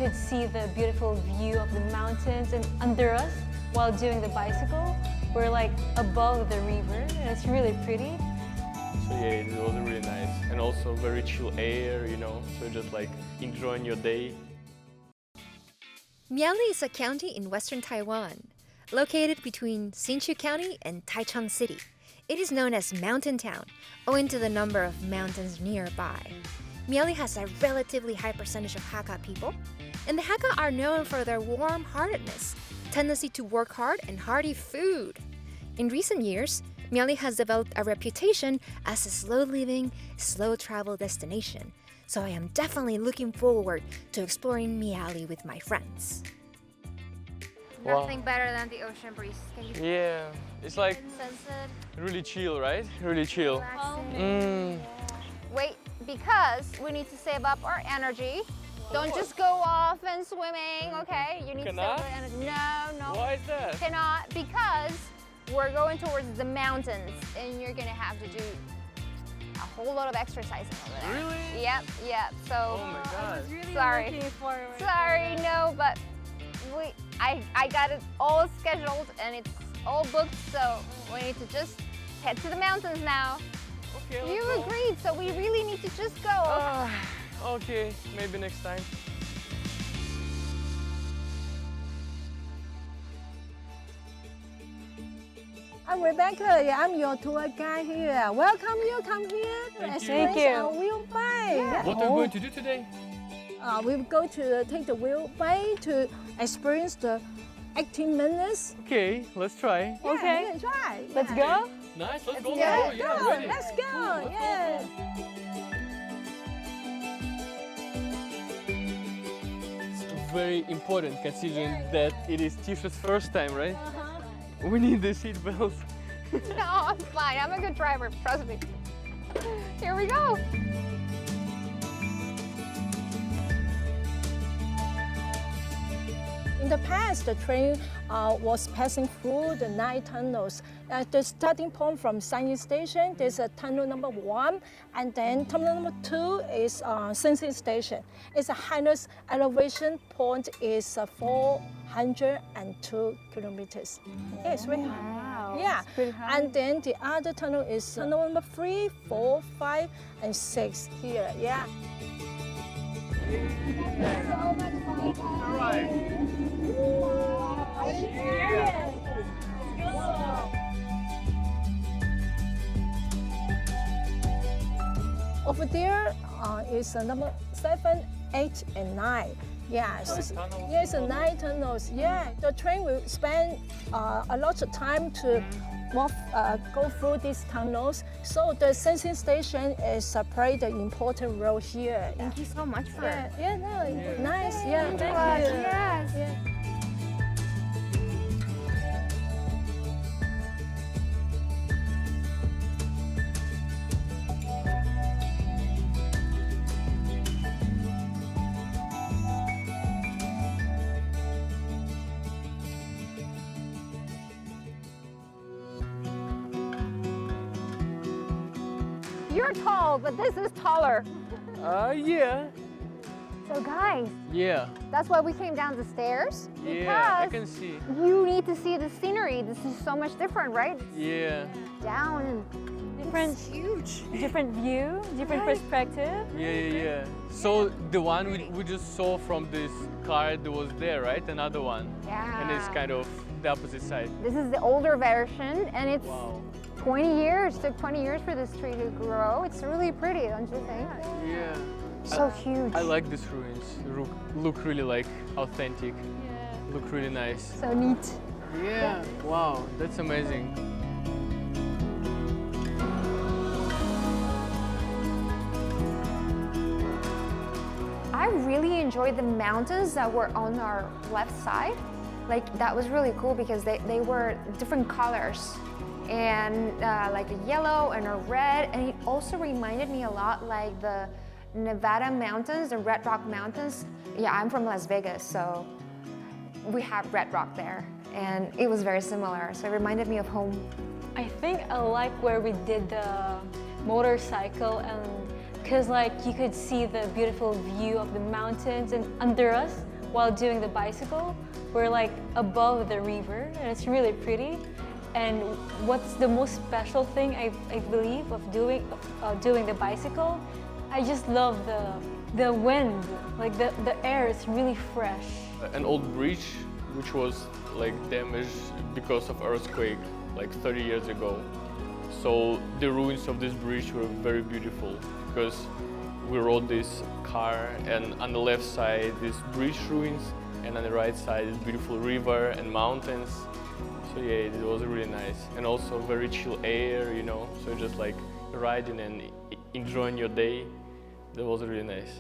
could see the beautiful view of the mountains, and under us, while doing the bicycle, we're like above the river, and it's really pretty. So yeah, it was really nice, and also very chill air, you know, so just like enjoying your day. Miaoli is a county in western Taiwan, located between Hsinchu County and Taichung City. It is known as Mountain Town, owing to the number of mountains nearby. Miaoli has a relatively high percentage of Hakka people, and the Hakka are known for their warm-heartedness, tendency to work hard, and hearty food. In recent years, Miaoli has developed a reputation as a slow-living, slow-travel destination, so I am definitely looking forward to exploring Miaoli with my friends. Wow. Nothing better than the ocean breeze. Can you Yeah, it's like sense it? really chill, right? Really chill. Wait, because we need to save up our energy. Don't just go off and swimming, okay? You need Cannot? to save up energy. No. Why is that? Cannot, because we're going towards the mountains and you're gonna have to do a whole lot of exercising over there. Really? Yep. So, Oh my God. I was really Sorry. looking forward to sorry, it. no, but I got it all scheduled and it's all booked, so we need to just head to the mountains now. Okay, let's You go. agreed, so we really need to just go. Okay, maybe next time. I'm Rebecca. Yeah, I'm your tour guide here. Welcome you. Come here to Thank you. experience Thank you. our wheel bike. What are we going to do today? We will go to take the wheel bike to experience the 18 minutes. Okay, let's try. Yeah, Okay. you can try. Let's Yeah. go. Nice, let's go. Yeah, let's go. go. Ready. Let's go. Let's Yeah. go. It's very important considering that it is Tisha's first time, right? We need the seat belts. No, I'm fine. I'm a good driver. Trust me. Here we go. In the past, the train was passing through the 9 tunnels. At the starting point from Sanyi Station, there's a tunnel number 1, and then tunnel number 2 is Sensing Station. Its highest elevation point is 402 kilometers. Yeah, it's very high. Wow. Yeah, it's pretty high. and then the other tunnel is tunnel number 3, 4, 5, and 6 here. Yeah. All right. Over there is number 7, 8, and 9. Yeah, yes, 9 tunnels. Yeah, the train will spend a lot of time to go through these tunnels. So the sensing station is play the important role here. Thank you so much for Nice. Yeah, thank you. Yes. Yeah. You're tall, but this is taller. Yeah. So guys, Yeah. that's why we came down the stairs. Yeah, I Because can see. you need to see the scenery. This is so much different, right? Yeah. Down and different, Huge. different view, different perspective. Yeah. So the one we just saw from this car that was there, right? Another one. yeah. And it's kind of the opposite side. This is the older version, and it's Wow. 20 years. Took 20 years for this tree to grow. It's really pretty, don't you think? Yeah. So huge. I like these ruins. Look really like authentic. Yeah. Look really nice. So neat. Yeah. Wow, that's amazing. I really enjoyed the mountains that were on our left side. Like that was really cool because they were different colors and like a yellow and a red, and it also reminded me a lot like the Nevada mountains, the Red Rock Mountains. Yeah, I'm from Las Vegas, so we have Red Rock there, and it was very similar. So it reminded me of home. I think I like where we did the motorcycle, and because like you could see the beautiful view of the mountains, and under us, while doing the bicycle. We're like above the river and it's really pretty. And what's the most special thing I believe of doing the bicycle, I just love the wind, like the air is really fresh. An old bridge which was like damaged because of earthquake like 30 years ago. So the ruins of this bridge were very beautiful because we rode this car and on the left side these bridge ruins and on the right side this beautiful river and mountains. So yeah, it was really nice and also very chill air, you know, so just like riding and enjoying your day. That was really nice.